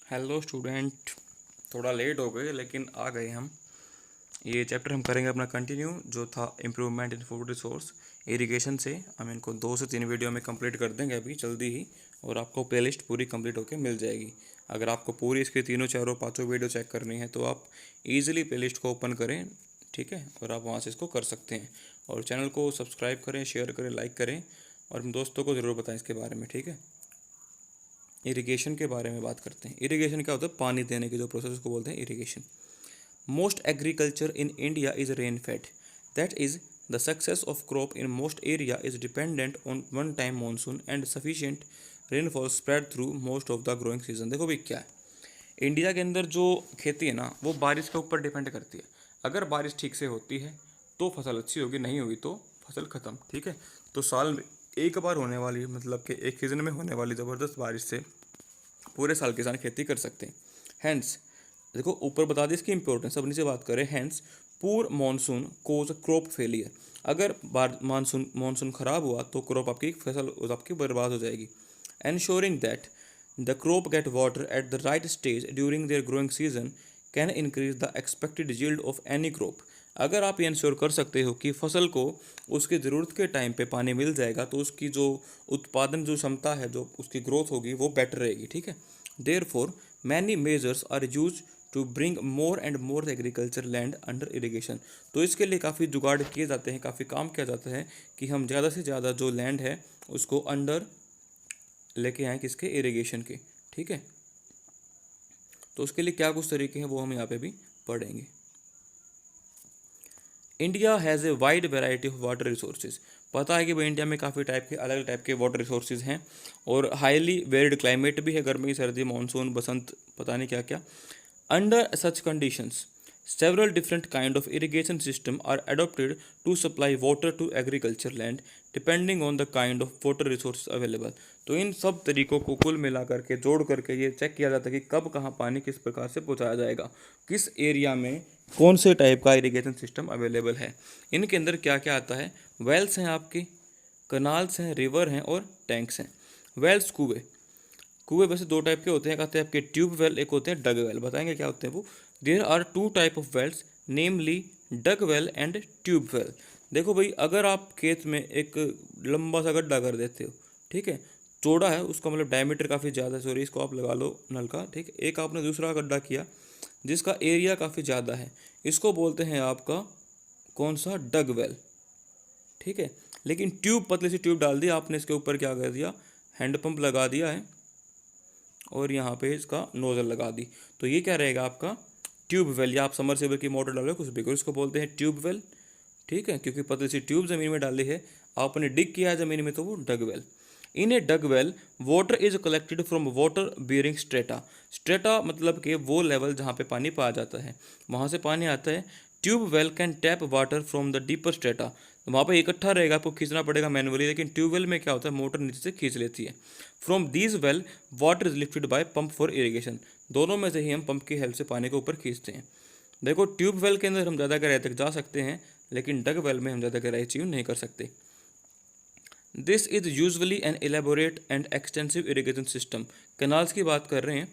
Hello student, थोड़ा late हो गए लेकिन आ गए हम। ये चैप्टर हम करेंगे अपना कंटिन्यू, जो था improvement in food resource irrigation से। हम इनको 2 से 3 वीडियो में कंप्लीट कर देंगे अभी जल्दी ही, और आपको प्लेलिस्ट पूरी कंप्लीट होकर मिल जाएगी। अगर आपको पूरी इसकी तीनों चारों पाँचों वीडियो चेक करनी है तो आप ईजिली प्लेलिस्ट को ओपन करें, ठीक है, और आप वहाँ से इसको कर सकते हैं। और चैनल को सब्सक्राइब करें, शेयर करें, लाइक करें, और अपने दोस्तों को ज़रूर बताएं इसके बारे में, ठीक है। इरिगेशन के बारे में बात करते हैं। इरिगेशन क्या होता है? पानी देने की जो प्रोसेस, उसको बोलते हैं irrigation. Most agriculture in India is rain fade, that is the success of crop in most area is dependent on one time monsoon and sufficient rainfall spread through most of the growing season. देखो भाई क्या है, India के अंदर जो खेती है ना, वो बारिश के ऊपर डिपेंड करती है। अगर बारिश ठीक से होती है तो फसल अच्छी होगी, नहीं हुई तो फसल खत्म, ठीक है। तो साल में एक बार होने वाली, मतलब कि एक सीज़न में होने वाली ज़बरदस्त बारिश से पूरे साल किसान खेती कर सकते हैं। हैंस, देखो ऊपर बता दी इसकी इंपॉर्टेंस। अब नीचे बात करें, हैंस पुअर मानसून कोज क्रॉप फेलियर। अगर मानसून खराब हुआ तो क्रॉप आपकी फसल आपकी बर्बाद हो जाएगी। Ensuring that the crop get water at the right stage during their growing season can increase the expected yield of any crop. अगर आप ये इंश्योर कर सकते हो कि फसल को उसकी ज़रूरत के टाइम पे पानी मिल जाएगा तो उसकी जो उत्पादन जो क्षमता है, जो उसकी ग्रोथ होगी, वो बेटर रहेगी, ठीक है। Therefore many measures are use to bring more and more agriculture land under irrigation. तो इसके लिए काफ़ी जुगाड़ किए जाते हैं, काफ़ी काम किया जाता है कि हम ज़्यादा से ज़्यादा जो लैंड है उसको अंडर लेके आएँ, किसके? इरिगेशन के, ठीक है। तो उसके लिए क्या कुछ तरीके हैं वो हम यहाँ पे भी पढ़ेंगे। India has a wide variety of water resources. पता है कि भाई इंडिया में काफ़ी टाइप के, अलग टाइप के वाटर रिसोर्सेज हैं, और हाईली वेरिड क्लाइमेट भी है, गर्मी, सर्दी, मानसून, बसंत, पता नहीं क्या क्या। Under such conditions several different kind of irrigation system are adopted to supply water to agriculture land depending on the kind of water resources available। तो इन सब तरीकों को कुल मिलाकर के, जोड़ करके ये चेक किया जाता है कि कब कहाँ पानी किस प्रकार से पहुँचाया जाएगा, किस एरिया में कौन से टाइप का इरिगेशन सिस्टम अवेलेबल है। इनके अंदर क्या क्या आता है? वेल्स हैं आपके, कनाल्स हैं, रिवर हैं, और टैंक्स हैं। वेल्स, कुएँ। कुएँ वैसे दो टाइप के होते हैं, कहते हैं आपके ट्यूब वेल, एक होते हैं डग वेल। बताएंगे क्या होते हैं वो। There are two type of wells, namely dug well and tube well. देखो भाई, अगर आप खेत में एक लंबा सा गड्ढा कर देते हो, ठीक है, चौड़ा है उसका, मतलब डायमीटर काफ़ी ज़्यादा है, सॉरी, इसको आप लगा लो नल का, ठीक है। एक आपने दूसरा गड्ढा किया जिसका एरिया काफ़ी ज़्यादा है, इसको बोलते हैं आपका कौन सा? डग वेल, ठीक है। लेकिन ट्यूब, पतली सी ट्यूब डाल दी आपने, इसके ऊपर क्या कर दिया? हैंडपम्प लगा दिया है, और यहाँ पे इसका नोजल लगा दी, तो ये क्या रहेगा आपका? Tube well. या आप समरसेबल की मोटर डालो, कुछ भी करो, इसको बोलते हैं ट्यूब वेल, ठीक है, क्योंकि पतली सी ट्यूब ज़मीन में डाली है, आपने डिग किया है ज़मीन में, तो वो dug well. In a dug well water is collected from water bearing strata. Strata मतलब कि वो लेवल जहाँ पे पानी पाया जाता है, वहाँ से पानी आता है। Tube well can tap water from the deeper strata. तो वहाँ पे इकट्ठा रहेगा, आपको खींचना पड़ेगा मैनुअली, लेकिन ट्यूबवेल में क्या होता है, मोटर नीचे से खींच लेती है। From these well water is lifted bye pump for irrigation. दोनों में से ही हम पंप की हेल्प से पानी को ऊपर खींचते हैं। देखो, ट्यूब वेल के अंदर हम ज़्यादा गहराई तक जा सकते हैं, लेकिन डग वेल में हम ज़्यादा गहराई अचीव नहीं कर सकते। This is usually an elaborate and extensive irrigation system. Canals की बात कर रहे हैं,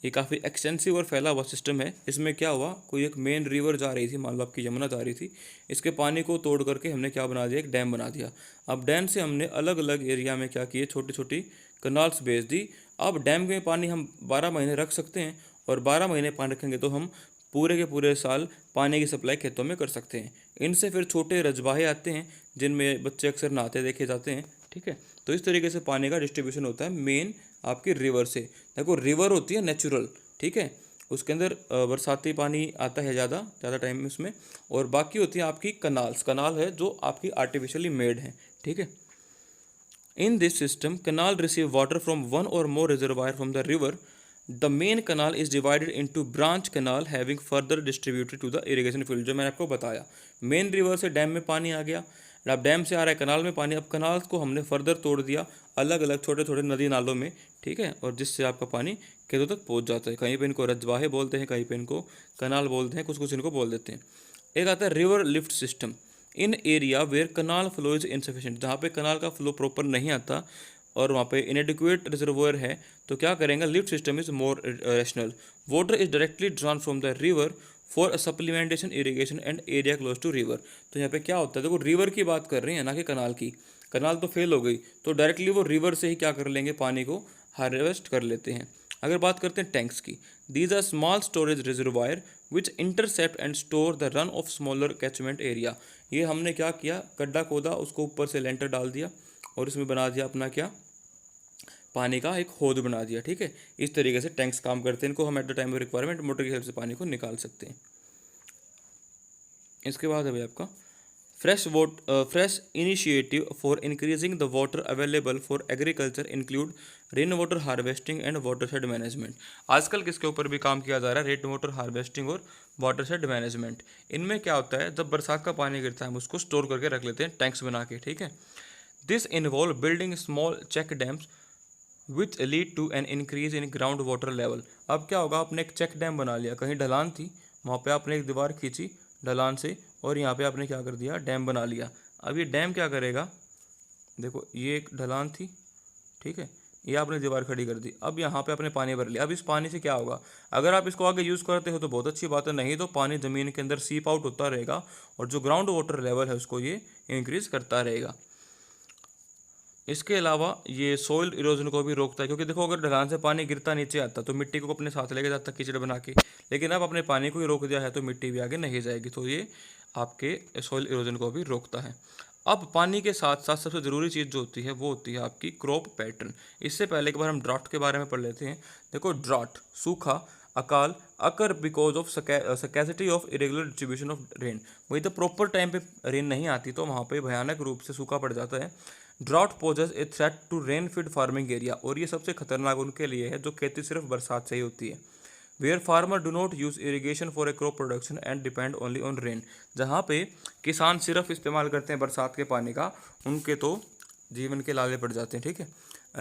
ये काफ़ी एक्सटेंसिव और फैला हुआ सिस्टम है। इसमें क्या हुआ, कोई एक मेन रिवर जा रही थी, मान लो आपकी यमुना जा रही थी, इसके पानी को तोड़ करके हमने क्या बना दिया? एक डैम बना दिया। अब डैम से हमने अलग अलग एरिया में क्या किए? छोटी छोटी कनाल्स भेज दी। अब डैम में पानी हम 12 महीने रख सकते हैं, और 12 महीने पानी रखेंगे तो हम पूरे के पूरे साल पानी की सप्लाई खेतों में कर सकते हैं। इनसे फिर छोटे रजबाहे आते हैं जिनमें बच्चे अक्सर नहाते देखे जाते हैं, ठीक है। तो इस तरीके से पानी का डिस्ट्रीब्यूशन होता है मेन आपकी रिवर से। देखो, रिवर होती है नेचुरल, ठीक है, उसके अंदर बरसाती पानी आता है ज़्यादा ज़्यादा टाइम में उसमें, और बाकी होती है आपकी कनाल्स। कनाल है जो आपकी आर्टिफिशियली मेड है, ठीक है। In this system, canal receive water from one or more reservoir from the river. The main canal is divided into branch canal having further distributed to the irrigation field। जो मैंने आपको बताया, main river से dam में पानी आ गया, अब dam से आ रहा है कनाल में पानी, अब कनाल को हमने फर्दर तोड़ दिया अलग अलग छोटे छोटे नदी नालों में, ठीक है, और जिससे आपका पानी खेतों तक पहुंच जाता है। कहीं पे इनको रजवाहे बोलते हैं, कहीं पे इनको कनाल बोलते हैं, कुछ कुछ इनको बोल देते हैं। एक आता है river lift system. In area where canal flow is insufficient, जहाँ पे कनाल का फ्लो प्रॉपर नहीं आता और वहाँ पे इनएडिक्वेट रिजर्वोयर है, तो क्या करेंगे, lift system is more rational. Water is directly drawn from the river for supplementation irrigation and area close to river. तो यहाँ पे क्या होता है, देखो रिवर की बात कर रहे हैं ना कि कनाल की, कनाल तो फेल हो गई, तो डायरेक्टली वो रिवर से ही क्या कर लेंगे, पानी को हार्वेस्ट कर लेते हैं। अगर बात करते हैं टैंक्स की, these are small storage reservoir which intercept and store the run off smaller catchment area. ये हमने क्या किया, गड्ढा खोदा, उसको ऊपर से लेंटर डाल दिया और इसमें बना दिया अपना क्या, पानी का एक हौद बना दिया। ठीक है, इस तरीके से टैंक्स काम करते हैं, इनको हम at the time of requirement motor की हेल्प से पानी को निकाल सकते हैं। इसके बाद है भाई आपका fresh initiative for increasing the water available for agriculture include rain water harvesting and watershed management. आजकल किसके ऊपर भी काम किया जा रहा है, रेन वाटर हार्वेस्टिंग और वाटरशेड मैनेजमेंट। इनमें क्या होता है, जब बरसात का पानी गिरता है हम उसको स्टोर करके रख लेते हैं टैंक्स बना के। ठीक है, this involve building small check dams which lead to an increase in ground water level. अब क्या होगा, आपने एक चेक डैम बना लिया, कहीं ढलान थी, वहाँ पे आपने एक दीवार खींची ढलान से और यहाँ पे आपने क्या कर दिया, डैम बना लिया। अब ये डैम क्या करेगा, देखो ये एक ढलान थी, ठीक है, ये आपने दीवार खड़ी कर दी, अब यहाँ पे आपने पानी भर लिया। अब इस पानी से क्या होगा, अगर आप इसको आगे यूज़ करते हो तो बहुत अच्छी बात है, नहीं तो पानी ज़मीन के अंदर सीप आउट होता रहेगा और जो ग्राउंड वाटर लेवल है उसको ये इंक्रीज करता रहेगा। इसके अलावा ये सॉइल इरोजन को भी रोकता है, क्योंकि देखो अगर ढलान से पानी गिरता नीचे आता तो मिट्टी को अपने साथ लेके जाता कीचड़ बना के, लेकिन अब अपने पानी को ही रोक दिया है तो मिट्टी भी आगे नहीं जाएगी, तो ये आपके सॉइल इरोजन को भी रोकता है। अब पानी के साथ साथ सबसे ज़रूरी चीज़ जो होती है वो होती है आपकी क्रॉप पैटर्न। इससे पहले एक बार हम ड्राफ्ट के बारे में पढ़ लेते हैं। देखो ड्राफ्ट, सूखा, अकाल occur because of scarcity of irregular distribution of rain. वही तो प्रॉपर टाइम पे रेन नहीं आती तो वहाँ पे भयानक रूप से सूखा पड़ जाता है। Drought poses a threat to rain feed farming area, और ये सबसे खतरनाक उनके लिए है जो खेती सिर्फ बरसात से ही होती है। Where farmer do not use irrigation for a crop production and depend only on rain, जहाँ पे किसान सिर्फ इस्तेमाल करते हैं बरसात के पानी का, उनके तो जीवन के लाले पड़ जाते हैं। ठीक है,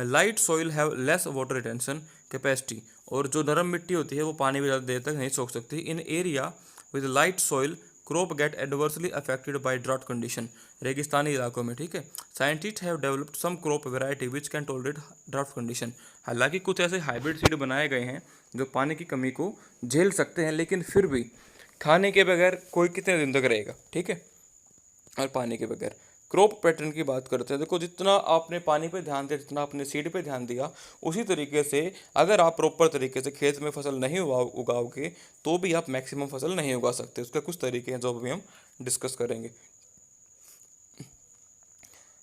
light soil have less water retention capacity, और जो नरम मिट्टी होती है वो पानी भी ज़्यादा देर तक नहीं सोख सकती। In area with light soil crop get adversely affected by drought condition, रेगिस्तानी इलाकों में। ठीक है, scientist have developed some crop variety which can tolerate drought condition. हालांकि कुछ ऐसे हाइब्रिड सीड बनाए गए हैं जो पानी की कमी को झेल सकते हैं, लेकिन फिर भी खाने के बगैर कोई कितने दिन तक रहेगा। ठीक है, और पानी के बगैर। क्रॉप पैटर्न की बात करते हैं, देखो जितना आपने पानी पे ध्यान दिया, जितना आपने सीड पे ध्यान दिया, उसी तरीके से अगर आप प्रॉपर तरीके से खेत में फसल नहीं उगाओगे तो भी आप मैक्सिमम फसल नहीं उगा सकते। उसके कुछ तरीके हैं जो अभी हम डिस्कस करेंगे।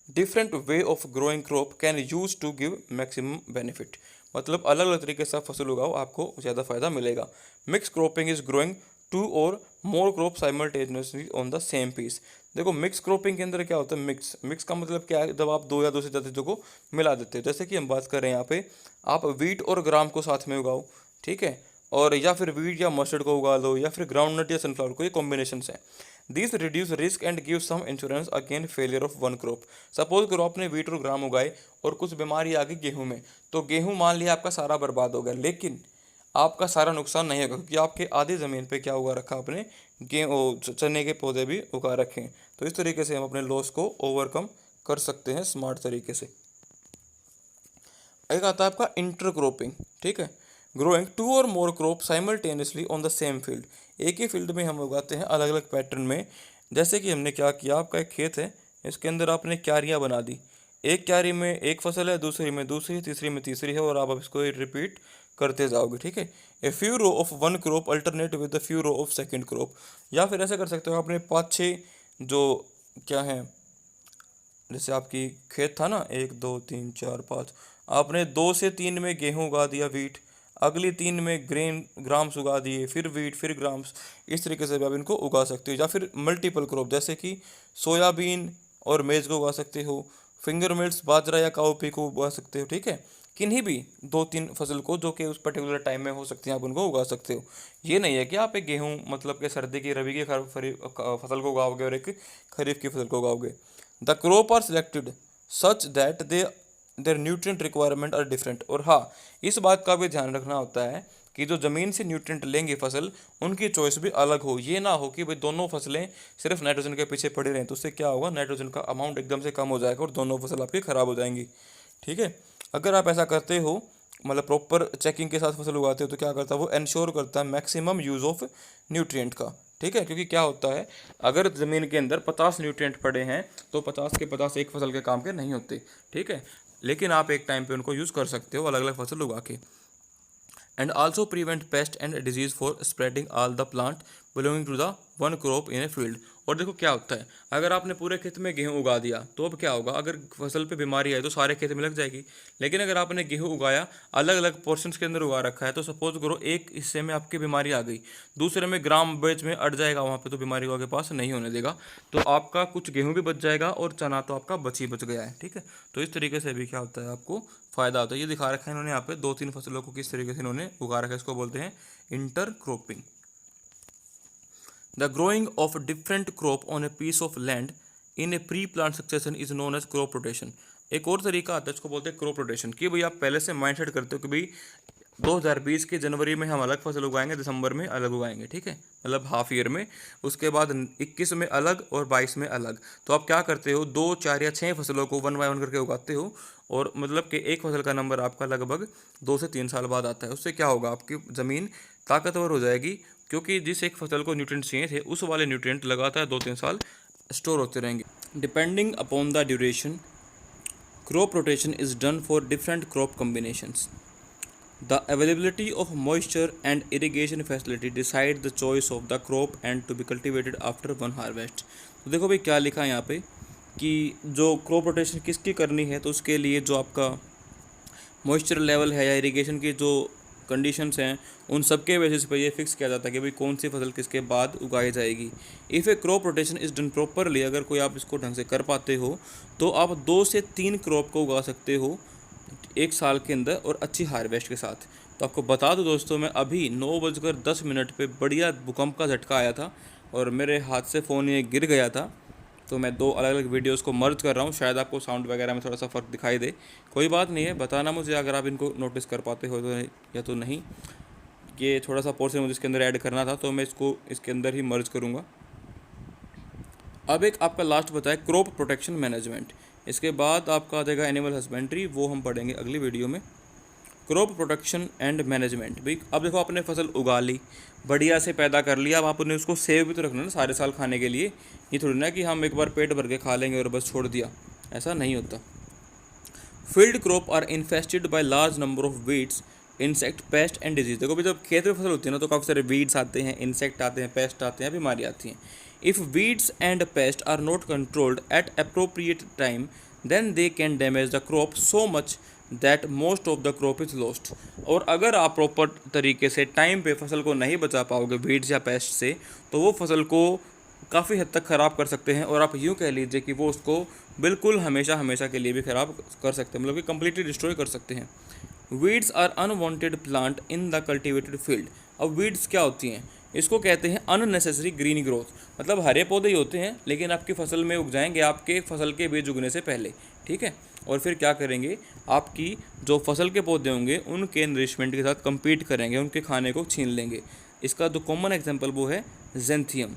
Different way of growing crop can use to give maximum benefit, मतलब अलग अलग तरीके से आप फसल उगाओ आपको ज़्यादा फायदा मिलेगा। Mix cropping is growing two or more crop simultaneously on the same piece. देखो मिक्स क्रॉपिंग के अंदर क्या होता है, मिक्स मिक्स का मतलब क्या है, जब आप दो या दो से ज़्यादा चीज़ों को मिला देते हो। जैसे कि हम बात कर रहे हैं यहाँ पे, आप वीट और ग्राम को साथ में उगाओ, ठीक है, और या फिर वीट या मस्टर्ड को उगा लो, या फिर ग्राउंड नट या सनफ्लावर को, ये कॉम्बिनेशन है। This reduce risk and give some insurance again failure of one crop. Suppose करो आपने वीट और ग्राम उगाए और कुछ बीमारी आ गई गेहूं में, तो गेहूं मान लिया आपका सारा बर्बाद हो गया, लेकिन आपका सारा नुकसान नहीं होगा, क्योंकि आपके आधी ज़मीन पे क्या उगा रखा आपने, गेहूँ चने के पौधे भी उगा रखे हैं। तो इस तरीके से हम अपने लॉस को ओवरकम कर सकते हैं स्मार्ट तरीके से। एक आता है आपका इंटरक्रॉपिंग। ठीक है, growing two or more crop simultaneously on the same field, एक ही फील्ड में हम उगाते हैं अलग अलग पैटर्न में। जैसे कि हमने क्या किया, आपका एक खेत है, इसके अंदर आपने क्यारियाँ बना दी, एक क्यारी में एक फसल है, दूसरी में दूसरी, तीसरी में तीसरी है, और आप इसको रिपीट करते जाओगे। ठीक है, a few row of one crop alternate with the few row of second crop, या फिर ऐसा कर सकते हो आपने 5-6 जो क्या है, जैसे आपकी खेत था ना 1 2 3 4 5, आपने 2 से 3 में गेहूं उगा दिया वीट, अगली 3 में ग्राम्स उगा दिए, फिर वीट फिर ग्राम्स, इस तरीके से भी आप इनको उगा सकते हो। या फिर मल्टीपल क्रॉप, जैसे कि सोयाबीन और मेज को उगा सकते हो, फिंगर मिल्स बाजरा या काउपी को उगा सकते हो। ठीक है, किन्हीं भी 2-3 फसल को जो कि उस पर्टिकुलर टाइम में हो सकती हैं आप उनको उगा सकते हो। ये नहीं है कि आप एक गेहूं मतलब कि सर्दी की रबी की फसल को उगाओगे और एक खरीफ की फसल को उगाओगे। The crop are selected such that their nutrient requirement are different, और हाँ इस बात का भी ध्यान रखना होता है कि जो ज़मीन से न्यूट्रिएंट लेंगे फसल, उनकी चॉइस भी अलग हो। ये ना हो कि भाई दोनों फसलें सिर्फ नाइट्रोजन के पीछे पड़ी रहें, तो उससे क्या होगा, नाइट्रोजन का अमाउंट एकदम से कम हो जाएगा और दोनों फसल आपकी ख़राब हो जाएंगी। ठीक है, अगर आप ऐसा करते हो मतलब प्रॉपर चेकिंग के साथ फसल उगाते हो तो क्या करता है वो इंश्योर करता है मैक्सिमम यूज़ ऑफ न्यूट्रिएंट का। ठीक है, क्योंकि क्या होता है अगर ज़मीन के अंदर 50 न्यूट्रिएंट पड़े हैं तो 50 के 50 एक फसल के काम के नहीं होते। ठीक है, लेकिन आप एक टाइम पे उनको यूज़ कर सकते हो अलग अलग फसल उगा के। And also prevent pest and disease for spreading all the plant belonging to the one crop in a field. और देखो क्या होता है, अगर आपने पूरे खेत में गेहूं उगा दिया तो अब क्या होगा, अगर फसल पे बीमारी आई तो सारे खेत में लग जाएगी। लेकिन अगर आपने गेहूं उगाया अलग अलग पोर्शंस के अंदर उगा रखा है तो सपोज करो एक हिस्से में आपकी बीमारी आ गई, दूसरे में ग्राम बेच में अट जाएगा, वहाँ पे तो बीमारी को आपके पास नहीं होने देगा, तो आपका कुछ गेहूं भी बच जाएगा और चना तो आपका बच ही बच गया है। ठीक है, तो इस तरीके से भी क्या होता है आपको फ़ायदा होता है। ये दिखा रखा है इन्होंने यहाँ पे 2-3 फसलों को किस तरीके से इन्होंने उगा रखा है, इसको बोलते हैं intercropping. The growing of different crop on a piece of land in a pre plant succession is known as crop rotation. एक और तरीका आता है इसको बोलते हैं क्रॉप रोटेशन, कि भाई आप पहले से माइंडसेट करते हो कि भाई 2020 के जनवरी में हम अलग फसल उगाएंगे, दिसंबर में अलग उगाएंगे। ठीक है, मतलब हाफ ईयर में, उसके बाद 21 में अलग और 22 में अलग। तो आप क्या करते हो 2, 4 या 6 फसलों को 1 बाय 1 करके उगाते हो, और मतलब कि एक फसल का नंबर आपका लगभग 2 से 3 साल बाद आता है। उससे क्या होगा, आपकी ज़मीन ताकतवर हो जाएगी, क्योंकि जिस एक फसल को न्यूट्रिएंट चाहिए थे उस वाले न्यूट्रिएंट लगातार 2-3 साल स्टोर होते रहेंगे। Depending upon the duration crop rotation is done for different crop combinations. The availability of moisture and irrigation facility decide the choice of the crop and to be cultivated after one harvest। तो देखो भाई क्या लिखा है यहाँ पे कि जो क्रॉप रोटेशन किसकी करनी है, तो उसके लिए जो आपका मॉइस्चर लेवल है या इरिगेशन की जो कंडीशंस हैं उन सब के बेसिस पे ये फिक्स किया जाता है कि भाई कौन सी फसल किसके बाद उगाई जाएगी। If A crop rotation is done properly, अगर कोई आप इसको ढंग से कर पाते हो तो आप 2 से 3 क्रॉप को उगा सकते हो एक साल के अंदर और अच्छी हार्वेस्ट के साथ। तो आपको बता दूं दोस्तों, मैं अभी 9:10 पे बढ़िया भूकंप का झटका आया था और मेरे हाथ से फ़ोन ये गिर गया था। तो मैं 2 अलग अलग वीडियोस को मर्ज कर रहा हूँ, शायद आपको साउंड वगैरह में थोड़ा सा फ़र्क दिखाई दे। कोई बात नहीं है, बताना मुझे अगर आप इनको नोटिस कर पाते हो तो या तो नहीं। ये थोड़ा सा पोर्शन मुझे इसके अंदर ऐड करना था तो मैं इसको इसके अंदर ही मर्ज करूँगा। अब एक आपका लास्ट बताए क्रॉप प्रोटेक्शन मैनेजमेंट, इसके बाद आपका आ जाएगा एनिमल हस्बेंड्री, वो हम पढ़ेंगे अगली वीडियो में। क्रॉप प्रोटेक्शन एंड मैनेजमेंट भाई, अब देखो आपने फसल उगा ली, बढ़िया से पैदा कर लिया, अब आपने उसको सेव भी तो रखना ना सारे साल खाने के लिए। ये थोड़ी ना कि हम एक बार पेट भर के खा लेंगे और बस छोड़ दिया, ऐसा नहीं होता। Field crop are infested by large number of weeds insect pest and disease. देखो भाई जब खेत में फसल होती है ना तो काफ़ी सारे वीड्स आते हैं, इंसेक्ट आते हैं, पेस्ट आते हैं, बीमारी आती हैं। If weeds and pest are not controlled at appropriate time then they can damage the crop so much that most of the crop is lost. और अगर आप प्रॉपर तरीके से टाइम पे फसल को नहीं बचा पाओगे वीड्स या पेस्ट से, तो वो फसल को काफ़ी हद तक ख़राब कर सकते हैं, और आप यूँ कह लीजिए कि वो उसको बिल्कुल हमेशा हमेशा के लिए भी ख़राब कर सकते हैं, मतलब कि कम्प्लीटली डिस्ट्रॉय कर सकते हैं। Weeds are unwanted plant in the cultivated field. अब वीड्स क्या होती हैं, इसको कहते हैं अननेसेसरी ग्रीन ग्रोथ, मतलब हरे पौधे ही होते हैं लेकिन आपकी फसल में उग जाएंगे आपके फसल के बीज उगने से पहले। ठीक है, और फिर क्या करेंगे, आपकी जो फसल के पौधे होंगे उनके नरिशमेंट के साथ compete करेंगे, उनके खाने को छीन लेंगे। इसका जो कॉमन एग्जाम्पल वो है जेंथियम,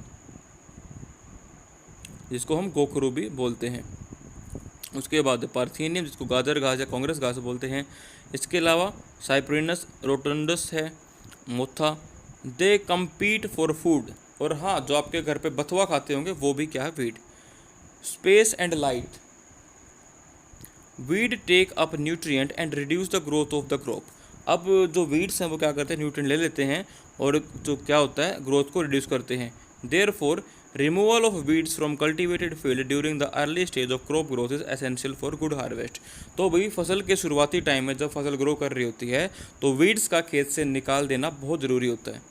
जिसको हम गोखरू भी बोलते हैं। उसके बाद पार्थेनियम, जिसको गाजर घास या कांग्रेस घास बोलते हैं। इसके अलावा साइप्रिनस रोटंडस है, मोथा। दे कम्पीट फॉर फूड, और हाँ जो आपके घर पे बथुआ खाते होंगे वो भी क्या है, weed. Space and light, weed take up nutrient and reduce the growth of the crop. अब जो वीड्स हैं वो क्या करते हैं, न्यूट्रिएंट ले लेते हैं और जो क्या होता है ग्रोथ को रिड्यूस करते हैं। Therefore removal of weeds from cultivated field during the early stage of crop growth is essential for good harvest. तो भाई फसल के शुरुआती टाइम में जब फसल ग्रो कर रही होती है तो वीड्स का खेत से निकाल देना बहुत ज़रूरी होता है।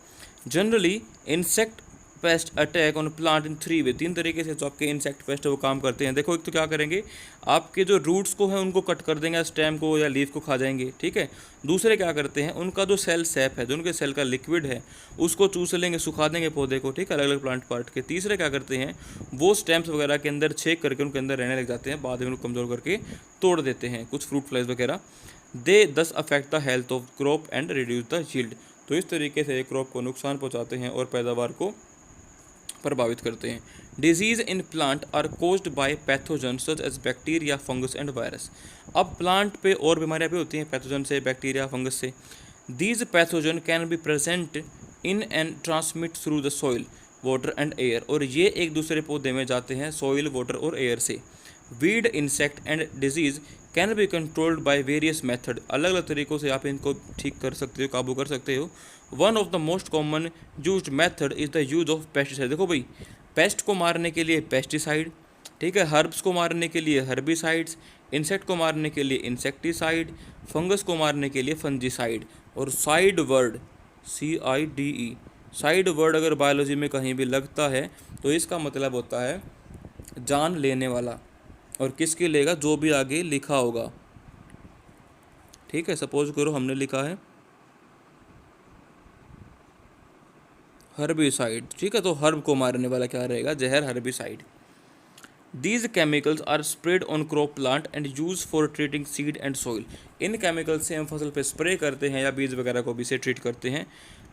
Generally insect pest attack on plant in 3 वे, 3 तरीके से जो आपके इंसेक्ट पेस्ट है वो काम करते हैं। देखो एक तो क्या करेंगे, आपके जो रूट्स को है उनको कट कर देंगे, स्टेम को या लीफ को खा जाएंगे। ठीक है, दूसरे क्या करते हैं, उनका जो सेल सैप है, जो उनके सेल का लिक्विड है उसको चूस लेंगे, सुखा देंगे पौधे को। ठीक है, अलग अलग प्लांट पार्ट के। तीसरे क्या करते हैं, वो स्टेम्स वगैरह के अंदर छेक करके उनके अंदर रहने लग जाते हैं, बाद में उनको कमज़ोर करके तोड़ देते हैं, कुछ फ्रूट फ्लाइज वगैरह। दे दस affect the health of crop and reduce the yield. तो इस तरीके से क्रॉप को नुकसान पहुँचाते हैं और पैदावार को प्रभावित करते हैं। Disease in plant are caused by pathogen such as bacteria, fungus and virus. अब प्लांट पे और बीमारियां भी होती हैं पैथोजन से, बैक्टीरिया, फंगस से। These pathogen can be present in and transmit through the soil, water and air, और ये एक दूसरे पौधे में जाते हैं सॉइल, वाटर और एयर से। Weed, insect and disease can be controlled by various method. अलग अलग तरीक़ों से आप इनको ठीक कर सकते हो, काबू कर सकते हो। One of the most common used method is the use of pesticide. देखो भाई, पेस्ट को मारने के लिए पेस्टिसाइड, ठीक है, हर्ब्स को मारने के लिए हर्बिसाइड्स, इंसेक्ट को मारने के लिए इंसेक्टिसाइड, फंगस को मारने के लिए फंजीसाइड। और side word CIDE, side word अगर बायोलॉजी में कहीं भी लगता है तो इसका मतलब होता है जान लेने वाला। और किसके लेगा? जो भी आगे लिखा होगा, ठीक है। सपोज करो हमने लिखा है हर्बिसाइड, ठीक है, तो हर्ब को मारने वाला क्या रहेगा? जहर, herbicide. These chemicals are sprayed on crop plant and used for treating seed and soil. In chemical से हम फसल पे स्प्रे करते हैं या बीज वगैरह को भी से ट्रीट करते हैं।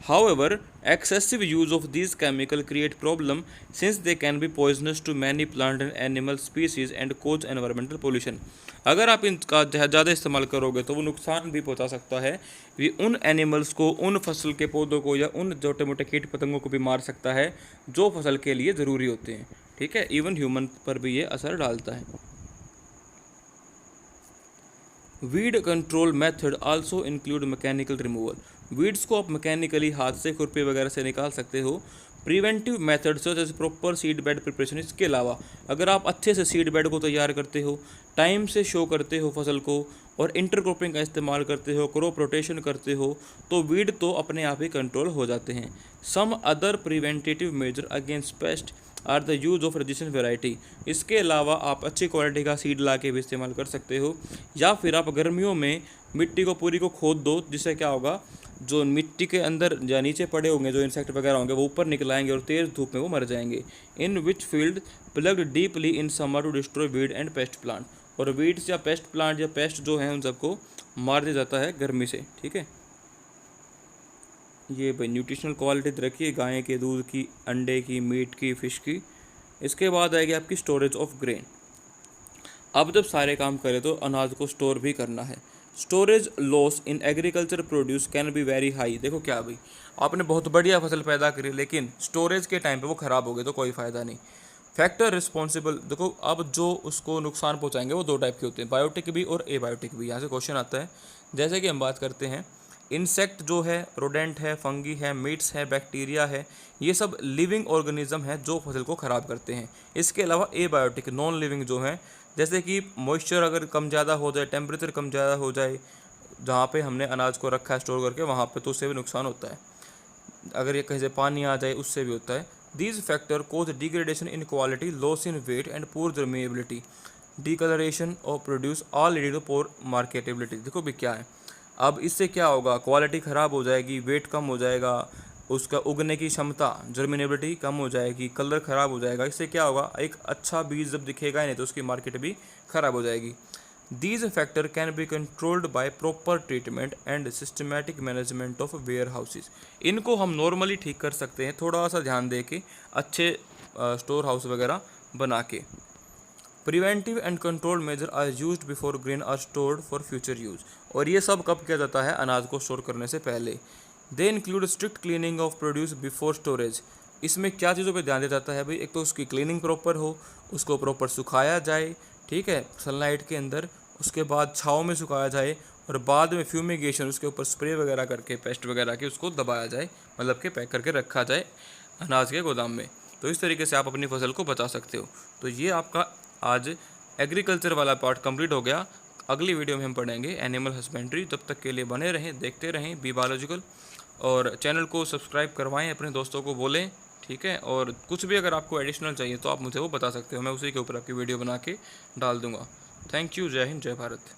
However, excessive use of these chemical create problem since they can be poisonous to many plant and animal species and cause environmental pollution. अगर आप इनका ज़्यादा इस्तेमाल करोगे तो वो नुकसान भी पहुंचा सकता है। ये उन एनिमल्स को, उन फसल के पौधों को या उन छोटे मोटे कीट पतंगों को भी मार सकता है जो फसल के लिए ज़रूरी होते हैं, ठीक है। इवन ह्यूमन पर भी ये असर डालता है। Weed control method also include mechanical removal. Weeds को आप मैकेनिकली हाथ से, खुरपी वगैरह से निकाल सकते हो। Preventive method such as proper seed bed preparation. इसके अलावा अगर आप अच्छे से सीड बेड को तैयार करते हो, टाइम से शो करते हो फसल को, और इंटरक्रॉपिंग का इस्तेमाल करते हो, क्रॉप रोटेशन करते हो, तो वीड तो अपने आप ही कंट्रोल हो जाते हैं। Some other preventative measure against pest are the use of resistant variety. इसके अलावा आप अच्छी क्वालिटी का सीड ला के भी इस्तेमाल कर सकते हो, या फिर आप गर्मियों में मिट्टी को पूरी को खोद दो, जिससे क्या होगा, जो मिट्टी के अंदर या नीचे पड़े होंगे जो इंसेक्ट वगैरह होंगे वो ऊपर निकल आएंगे और तेज़ धूप में वो मर जाएंगे। In which field ploughed deeply in summer to destroy weed and pest plant. और वीड्स या पेस्ट प्लांट या पेस्ट जो हैं उन सबको मार दिया जाता है गर्मी से, ठीक है। ये भाई न्यूट्रिशनल क्वालिटी रखिए गाय के दूध की, अंडे की, मीट की, फ़िश की। इसके बाद आएगी आपकी स्टोरेज ऑफ ग्रेन। अब जब सारे काम करें तो अनाज को स्टोर भी करना है। Storage loss in agriculture produce can be very high. देखो क्या भाई, आपने बहुत बढ़िया फसल पैदा करी लेकिन स्टोरेज के टाइम पे वो ख़राब हो गए तो कोई फ़ायदा नहीं। फैक्टर रिस्पॉन्सिबल, देखो अब जो उसको नुकसान पहुंचाएंगे वो दो टाइप के होते हैं, बायोटिक भी और एबायोटिक भी। यहाँ से क्वेश्चन आता है, जैसे कि हम बात करते हैं इंसेक्ट जो है, रोडेंट है, फंगी है, मीट्स है, बैक्टीरिया है, ये सब लिविंग ऑर्गेनिज्म है जो फसल को ख़राब करते हैं। इसके अलावा एबायोटिक, नॉन लिविंग जो हैं, जैसे कि मॉइस्चर अगर कम ज़्यादा हो जाए, टेम्परेचर कम ज़्यादा हो जाए जहाँ पे हमने अनाज को रखा है स्टोर करके, वहाँ पे तो उससे भी नुकसान होता है। अगर ये कहीं से पानी आ जाए उससे भी होता है। These factor cause degradation in quality, loss in weight and poor germinability, discolouration और produce all leading to poor marketability. देखो भी क्या है, अब इससे क्या होगा, क्वालिटी ख़राब हो जाएगी, वेट कम हो जाएगा, उसका उगने की क्षमता, जर्मिनेबिलिटी कम हो जाएगी, कलर ख़राब हो जाएगा। इससे क्या होगा, एक अच्छा बीज जब दिखेगा ही नहीं तो उसकी मार्केट भी ख़राब हो जाएगी। These factors can be controlled by proper treatment and systematic management of warehouses. इनको हम नॉर्मली ठीक कर सकते हैं थोड़ा सा ध्यान दे के, अच्छे स्टोर हाउस वगैरह बना के। Preventive and control measure are used before grain are stored for future use. और ये सब कब किया जाता है, अनाज को स्टोर करने से पहले। They include strict cleaning of produce before storage. इसमें क्या चीज़ों पे ध्यान दिया जाता है भाई, एक तो उसकी क्लीनिंग प्रॉपर हो, उसको प्रॉपर सुखाया जाए, ठीक है, सनलाइट के अंदर, उसके बाद छाँव में सुखाया जाए, और बाद में फ्यूमिगेशन, उसके ऊपर स्प्रे वगैरह करके, पेस्ट वगैरह के उसको दबाया जाए, मतलब कि पैक करके रखा जाए अनाज के गोदाम में। तो इस तरीके से आप अपनी फसल को बचा सकते हो। तो ये आपका आज एग्रीकल्चर वाला पार्ट कंप्लीट हो गया। अगली वीडियो में हम पढ़ेंगे एनिमल हस्बेंड्री। तब तक के लिए बने रहें, देखते रहें बी बायोलॉजिकल, और चैनल को सब्सक्राइब करवाएं, अपने दोस्तों को बोलें, ठीक है। और कुछ भी अगर आपको एडिशनल चाहिए तो आप मुझे वो बता सकते हो, मैं उसी के ऊपर आपकी वीडियो बना के डाल दूँगा। Thank you. जय हिंद, जय भारत।